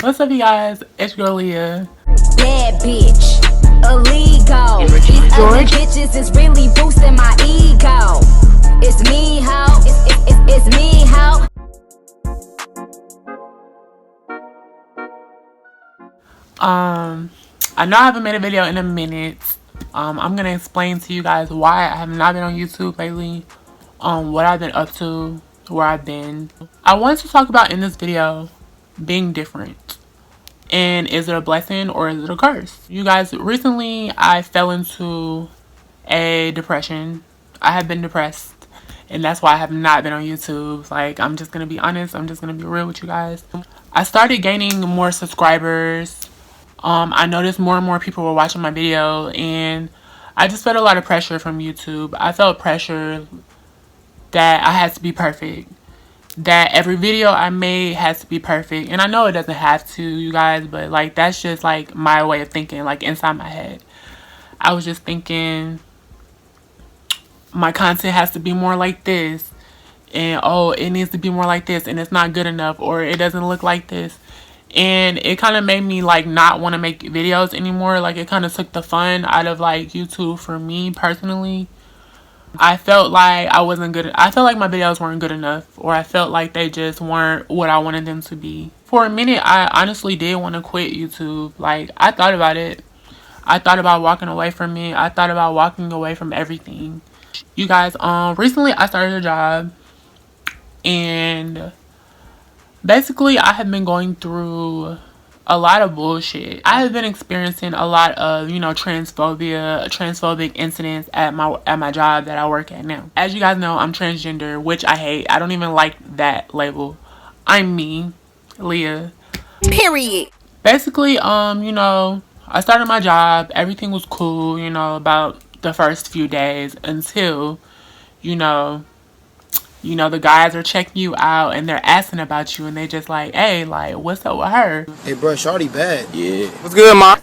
What's up, you guys? It's your girl Leah. Bad bitch, illegal. These other bitches is really boosting my ego. It's me, ho. It's me, ho. I know I haven't made a video in a minute. I'm gonna explain to you guys why I have not been on YouTube lately. What I've been up to, where I've been. I wanted to talk about in this video being different. And is it a blessing or is it a curse? You guys, recently I fell into a depression. I have been depressed, and that's why I have not been on YouTube. Like, I'm just gonna be honest, I'm just gonna be real with you guys. I started gaining more subscribers. I noticed more and more people were watching my video, and I just felt a lot of pressure from YouTube. I felt pressure that I had to be perfect, that every video I made has to be perfect. And I know it doesn't have to, you guys, but like, that's just like my way of thinking, like inside my head. I was just thinking my content has to be more like this, and oh, it needs to be more like this, and it's not good enough, or it doesn't look like this. And it kind of made me like not want to make videos anymore. Like, it kind of took the fun out of like YouTube for me personally. I felt like I wasn't good. I felt like my videos weren't good enough, or I felt like they just weren't what I wanted them to be. For a minute, I honestly did want to quit YouTube. Like, I thought about it. I thought about walking away from it. I thought about walking away from everything. You guys, recently I started a job, and basically I have been going through a lot of bullshit. I have been experiencing a lot of, you know, transphobic incidents at my job that I work at now. As you guys know, I'm transgender, which I hate. I don't even like that label. I'm me, Leah. Period. Basically, you know, I started my job. Everything was cool, you know, about the first few days until, you know, the guys are checking you out and they're asking about you, and they just like, hey, like, what's up with her? Hey, bro, shawty bad. Yeah. What's good, ma?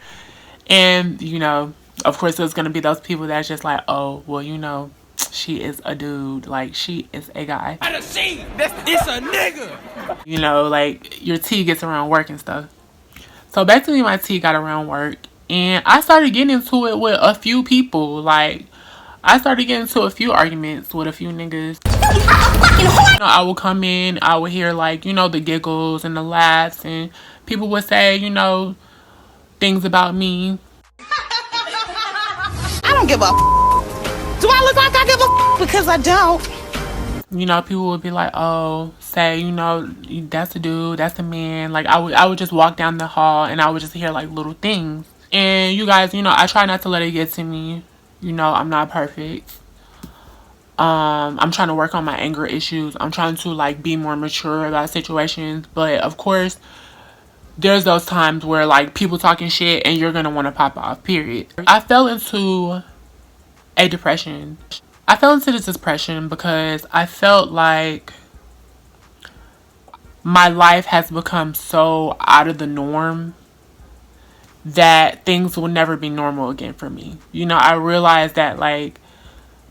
And, you know, of course, there's going to be those people that's just like, oh, well, you know, she is a dude. Like, she is a guy. It's a nigga. You know, like, your tea gets around work and stuff. So, basically, my tea got around work. And I started getting into it with a few people. Like, I started getting into a few arguments with a few niggas. You know, I would come in, I would hear, like, you know, the giggles and the laughs, and people would say, you know, things about me. I don't give a Do I look like I give a because I don't. You know, people would be like, oh, say, you know, that's the dude, that's the man. Like, I would just walk down the hall and I would just hear, like, little things. And you guys, you know, I try not to let it get to me. You know, I'm not perfect. I'm trying to work on my anger issues. I'm trying to, like, be more mature about situations. But, of course, there's those times where, like, people talking shit and you're going to want to pop off, period. I fell into a depression. I fell into this depression because I felt like my life has become so out of the norm that things will never be normal again for me. You know, I realized that, like,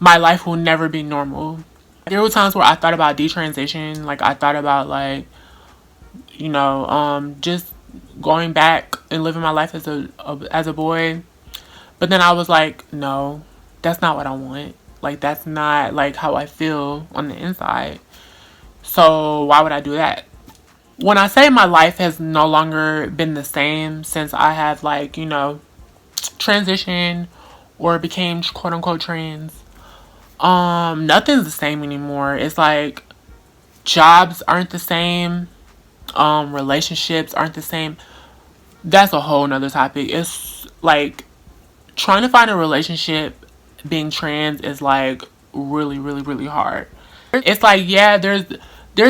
my life will never be normal. There were times where I thought about detransition. Like, I thought about, like, you know, just going back and living my life as a boy. But then I was like, no, that's not what I want. Like, that's not, like, how I feel on the inside. So why would I do that? When I say my life has no longer been the same since I have, like, you know, transitioned or became quote unquote trans, nothing's the same anymore. It's like jobs aren't the same, relationships aren't the same. That's a whole nother topic. It's like trying to find a relationship being trans is like really, really, really hard. It's like, yeah, there's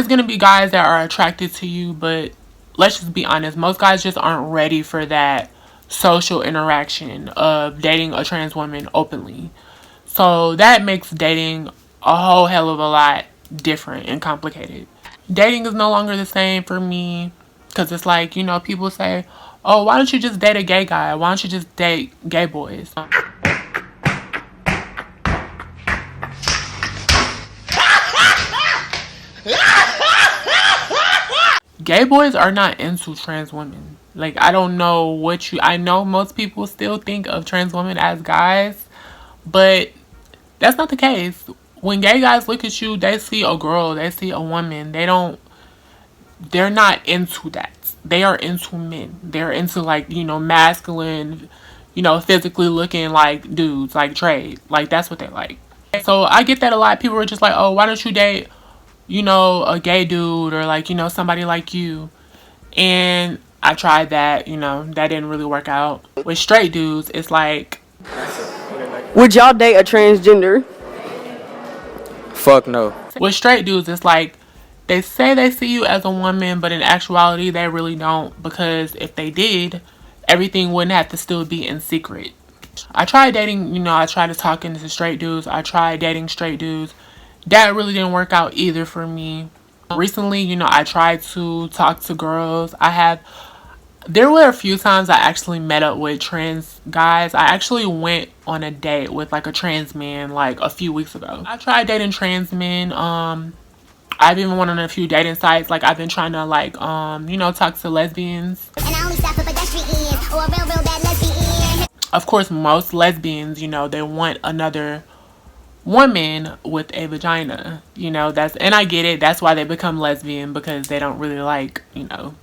gonna be guys that are attracted to you, but let's just be honest, most guys just aren't ready for that social interaction of dating a trans woman openly. So that makes dating a whole hell of a lot different and complicated. Dating is no longer the same for me, because it's like, you know, people say, oh, why don't you just date a gay guy? Why don't you just date gay boys? gay boys are not into trans women. Like, I don't know what I know most people still think of trans women as guys, but that's not the case. When gay guys look at you, they see a girl, they see a woman. They're not into that. They are into men. They're into, like, you know, masculine, you know, physically looking like dudes, like trade. Like, that's what they like. So I get that a lot. People are just like, oh, why don't you date, you know, a gay dude, or like, you know, somebody like you. And I tried that, you know, that didn't really work out. With straight dudes, it's like, would y'all date a transgender? Fuck no. with straight dudes, it's like, they say they see you as a woman, but in actuality, they really don't. Because if they did, everything wouldn't have to still be in secret. I tried dating, you know, I tried to talk into straight dudes. I tried dating straight dudes. That really didn't work out either for me. Recently, you know, I tried to talk to girls. There were a few times I actually met up with trans guys. I actually went on a date with like a trans man like a few weeks ago. I tried dating trans men. I've even went on a few dating sites. Like, I've been trying to, like, you know, talk to lesbians. And I only stop for pedestrians or a real bad lesbian. Of course, most lesbians, you know, they want another woman with a vagina. You know, and I get it. That's why they become lesbian, because they don't really like, you know,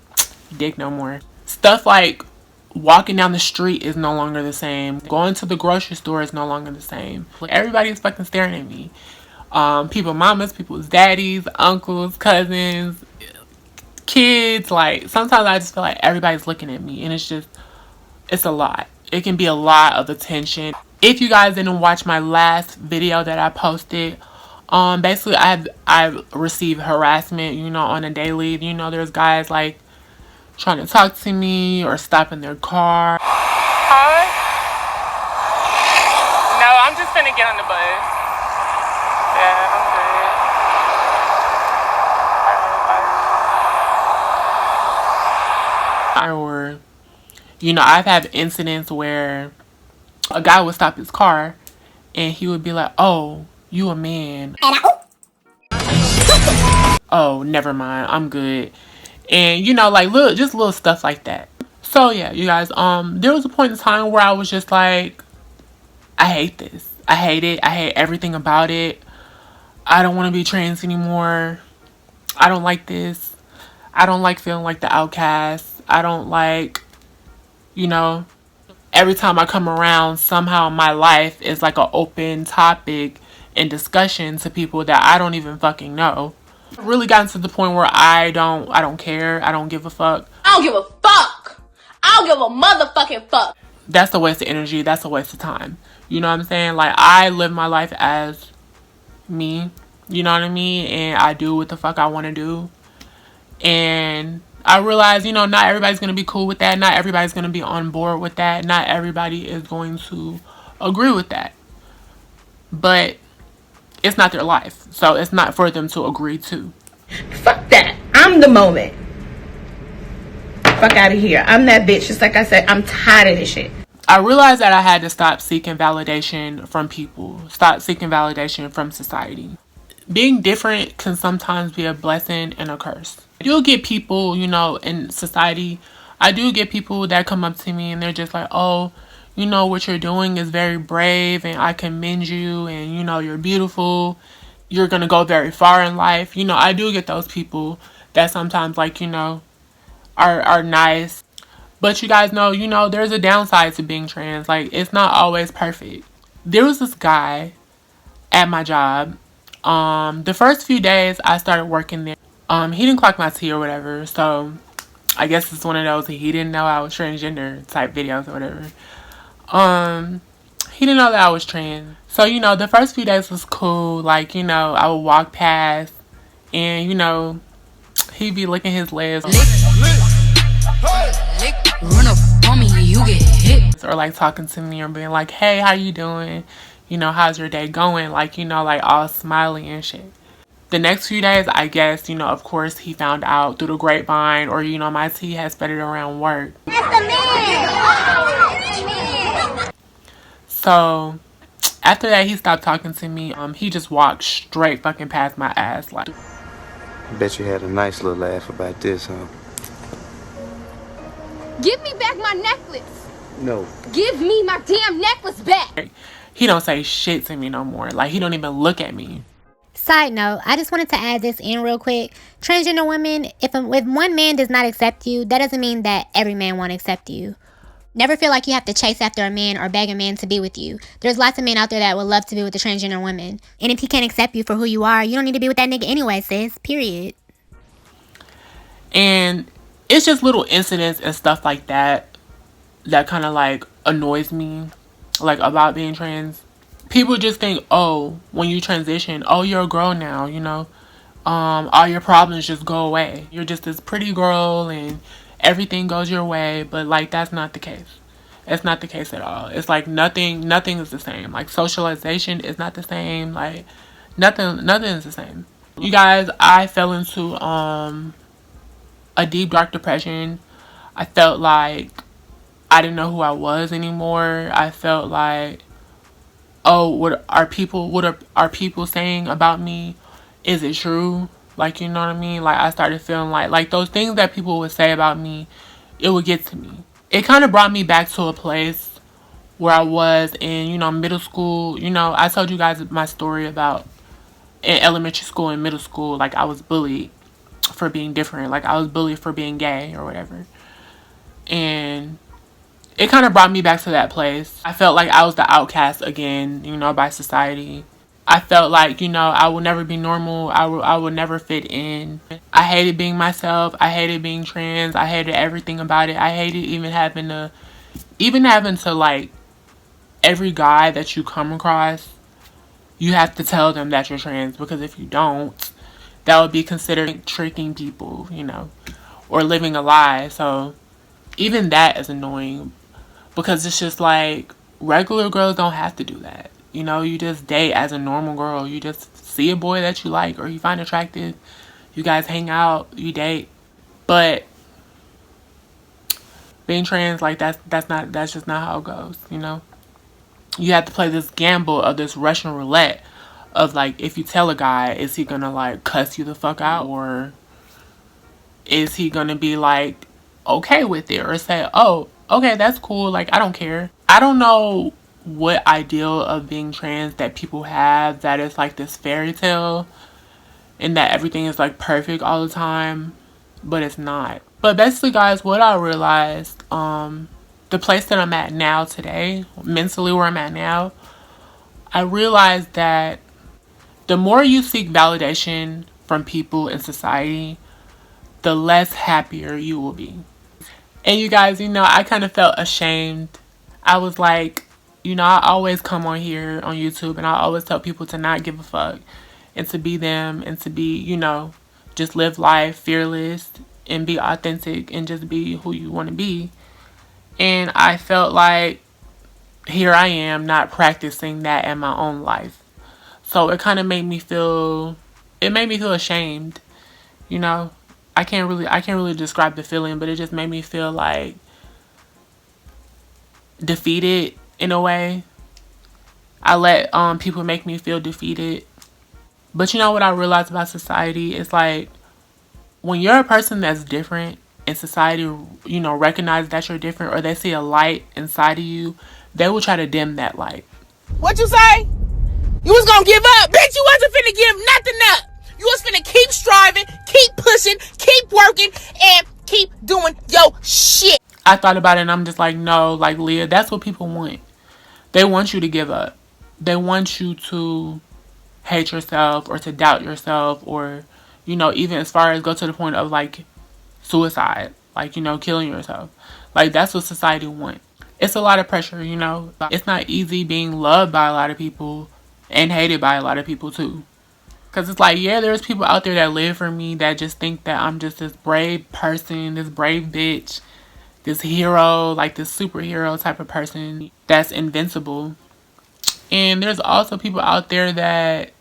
dick no more. Stuff like walking down the street is no longer the same. Going to the grocery store is no longer the same. Like, everybody's fucking staring at me. People's mamas, people's daddies, uncles, cousins, kids. Like, sometimes I just feel like everybody's looking at me, and it's a lot. It can be a lot of attention. If you guys didn't watch my last video that I posted, basically I've received harassment, you know, on a daily. You know, there's guys like trying to talk to me or stop in their car. Huh? No, I'm just gonna get on the bus. Yeah, I'm good. Or, you know, I've had incidents where a guy would stop his car and he would be like, oh, you a man. Oh, never mind, I'm good. And, you know, like, just little stuff like that. So, yeah, you guys, there was a point in time where I was just like, I hate this. I hate it. I hate everything about it. I don't want to be trans anymore. I don't like this. I don't like feeling like the outcast. I don't like, you know, every time I come around, somehow my life is like an open topic and discussion to people that I don't even fucking know. I've really gotten to the point where I don't care. I don't give a fuck. I don't give a fuck. I don't give a motherfucking fuck. That's a waste of energy. That's a waste of time. You know what I'm saying? Like, I live my life as me, you know what I mean, and I do what the fuck I want to do. And I realize, you know, not everybody's going to be cool with that. Not everybody's going to be on board with that. Not everybody is going to agree with that. But it's not their life, so it's not for them to agree to. Fuck that. I'm the moment. Fuck out of here. I'm that bitch. Just like I said, I'm tired of this shit. I realized that I had to stop seeking validation from people. Stop seeking validation from society. Being different can sometimes be a blessing and a curse. You'll get people, you know, in society. I do get people that come up to me and they're just like, oh, you know, what you're doing is very brave and I commend you, and, you know, you're beautiful. You're going to go very far in life. You know, I do get those people that sometimes, like, you know, are nice. But you guys know, you know, there's a downside to being trans. Like, it's not always perfect. There was this guy at my job. The first few days I started working there, he didn't clock my tea or whatever. So I guess it's one of those he didn't know I was transgender type videos or whatever. He didn't know that I was trans. So, you know, the first few days was cool. Like, you know, I would walk past and, you know, he'd be licking his legs. Run up on me, you get hit. Or like talking to me or being like, hey, how you doing? You know, how's your day going? Like, you know, like all smiley and shit. The next few days, I guess, you know, of course, he found out through the grapevine, or, you know, my tea had spread it around work. So after that, he stopped talking to me. He just walked straight fucking past my ass. Like, Bet you had a nice little laugh about this, huh? Give me back my necklace. No. Give me my damn necklace back. He don't say shit to me no more. Like, he don't even look at me. Side note, I just wanted to add this in real quick. Transgender women, if one man does not accept you, that doesn't mean that every man won't accept you. Never feel like you have to chase after a man or beg a man to be with you. There's lots of men out there that would love to be with a transgender woman. And if he can't accept you for who you are, you don't need to be with that nigga anyway, sis. Period. And it's just little incidents and stuff like that that kind of like annoys me, like, about being trans. People just think, oh, when you transition, oh, you're a girl now, you know, all your problems just go away. You're just this pretty girl and everything goes your way. But like, that's not the case. It's not the case at all. It's like nothing is the same. Like, socialization is not the same. Like, nothing is the same. You guys, I fell into a deep dark depression. I felt like I didn't know who I was anymore. I felt like, oh, what are people saying about me? Is it true? Like, you know what I mean? Like, I started feeling like those things that people would say about me, it would get to me. It kind of brought me back to a place where I was in, you know, middle school. You know, I told you guys my story about in elementary school and middle school. Like, I was bullied for being different. Like, I was bullied for being gay or whatever. And it kind of brought me back to that place. I felt like I was the outcast again, you know, by society. I felt like, you know, I would never be normal. I would never fit in. I hated being myself. I hated being trans. I hated everything about it. I hated even having to like, every guy that you come across, you have to tell them that you're trans, because if you don't, that would be considered tricking people, you know, or living a lie. So even that is annoying, because it's just like, regular girls don't have to do that. You know, you just date as a normal girl. You just see a boy that you like or you find attractive. You guys hang out, you date. But being trans, like, that's just not how it goes, you know? You have to play this gamble of this Russian roulette of, like, if you tell a guy, is he gonna, like, cuss you the fuck out? Or is he gonna be, like, okay with it? Or say, oh, okay, that's cool, like, I don't care. I don't know what ideal of being trans that people have, that is like this fairy tale and that everything is like perfect all the time, but it's not. But basically, guys, what I realized, the place that I'm at now today, mentally where I'm at now, I realized that the more you seek validation from people in society, the less happier you will be. And you guys, you know, I kind of felt ashamed. I was like, you know, I always come on here on YouTube and I always tell people to not give a fuck and to be them and to be, you know, just live life fearless and be authentic and just be who you want to be. And I felt like here I am not practicing that in my own life. So it kind of made me feel ashamed, you know. I can't really describe the feeling, but it just made me feel like defeated in a way. I let people make me feel defeated. But you know what I realized about society is, like, when you're a person that's different and society, you know, recognize that you're different, or they see a light inside of you, they will try to dim that light. What you say? You was gonna give up? Bitch, you wasn't finna give nothing up. You was finna keep striving, keep pushing, keep working, and keep doing your shit. I thought about it and I'm just like, no, like, Leah, that's what people want. They want you to give up. They want you to hate yourself or to doubt yourself, or, you know, even as far as go to the point of, like, suicide, like, you know, killing yourself. Like, that's what society wants. It's a lot of pressure, you know. It's not easy being loved by a lot of people and hated by a lot of people too. Because it's like, yeah, there's people out there that live for me that just think that I'm just this brave person, this brave bitch, this hero, like this superhero type of person that's invincible. And there's also people out there that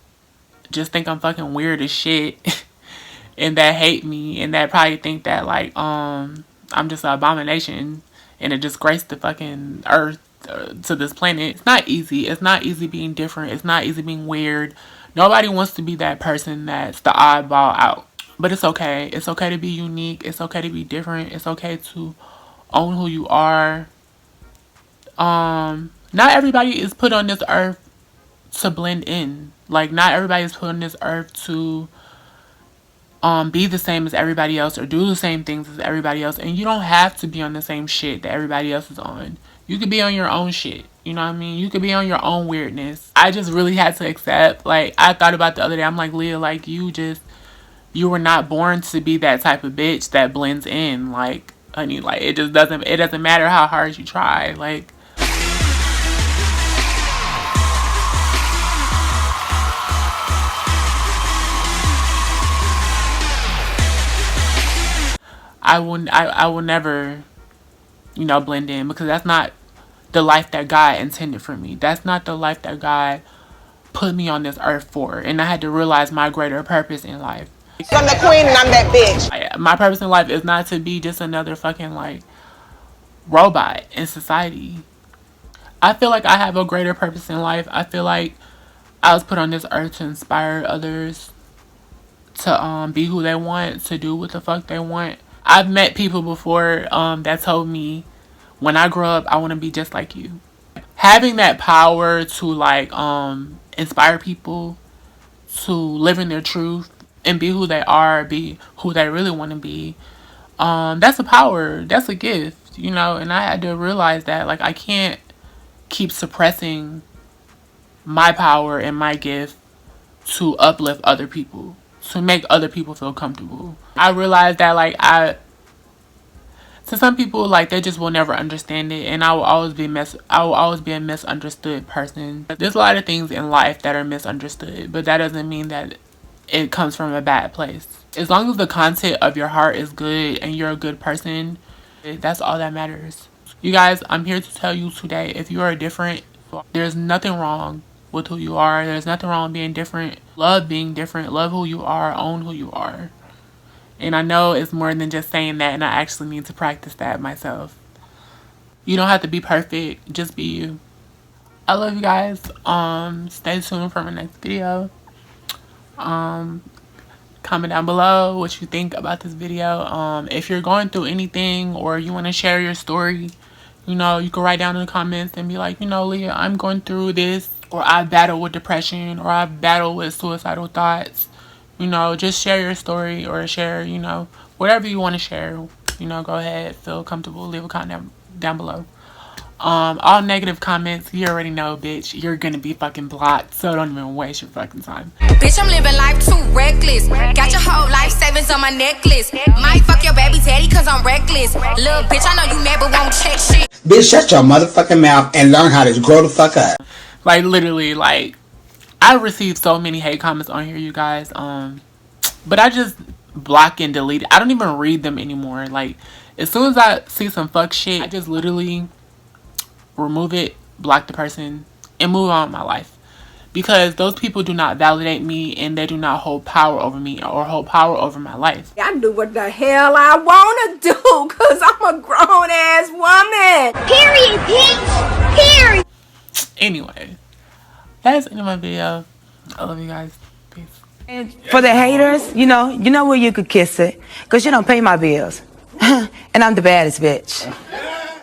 just think I'm fucking weird as shit and that hate me and that probably think that, like, I'm just an abomination and a disgrace to fucking earth, to this planet. It's not easy. It's not easy being different. It's not easy being weird. Nobody wants to be that person that's the oddball out. But it's okay. It's okay to be unique. It's okay to be different. It's okay to own who you are. Not everybody is put on this earth to blend in. Like, not everybody is put on this earth to be the same as everybody else or do the same things as everybody else. And you don't have to be on the same shit that everybody else is on. You could be on your own shit. You know what I mean? You could be on your own weirdness. I just really had to accept. Like, I thought about the other day. I'm like, Leah, like, you were not born to be that type of bitch that blends in. Like, honey, like, it doesn't matter how hard you try. Like, I will never, blend in, because that's not the life that God intended for me. That's not the life that God put me on this earth for. And I had to realize my greater purpose in life. I'm the queen and I'm that bitch. My purpose in life is not to be just another fucking, like, robot in society. I feel like I have a greater purpose in life. I feel like I was put on this earth to inspire others to be who they want, to do what the fuck they want. I've met people before that told me, when I grow up, I want to be just like you. Having that power to, like, inspire people to live in their truth and be who they are, be who they really want to be, that's a power. That's a gift, and I had to realize that, like, I can't keep suppressing my power and my gift to uplift other people, to make other people feel comfortable. I realized that, like, to some people, like, they just will never understand it, and I will always be a misunderstood person. There's a lot of things in life that are misunderstood, but that doesn't mean that it comes from a bad place. As long as the content of your heart is good and you're a good person, that's all that matters. You guys, I'm here to tell you today, if you are different, there's nothing wrong with who you are. There's nothing wrong with being different. Love being different. Love who you are. Own who you are. And I know it's more than just saying that, and I actually need to practice that myself. You don't have to be perfect. Just be you. I love you guys. Stay tuned for my next video. Comment down below what you think about this video. If you're going through anything or you want to share your story, you can write down in the comments and be like, Leah, I'm going through this, or I battle with depression, or I battle with suicidal thoughts. Just share your story, or share, whatever you want to share. Go ahead, feel comfortable, leave a comment down below. All negative comments, you already know, bitch, you're gonna be fucking blocked, so don't even waste your fucking time. Bitch, I'm living life too reckless. Got your whole life savings on my necklace. Might fuck your baby daddy cause I'm reckless. Little bitch, I know you mad but won't check shit. Bitch, shut your motherfucking mouth and learn how to grow the fuck up. Like, literally, like, I received so many hate comments on here, you guys. But I just block and delete it. I don't even read them anymore. Like, as soon as I see some fuck shit, I just literally remove it, block the person, and move on with my life. Because those people do not validate me, and they do not hold power over me or hold power over my life. I do what the hell I want to do because I'm a grown-ass woman. Period, bitch. Period. Anyway, that's the end of my video. I love you guys. Peace. And for the haters, you know where you could kiss it, because you don't pay my bills. And I'm the baddest bitch.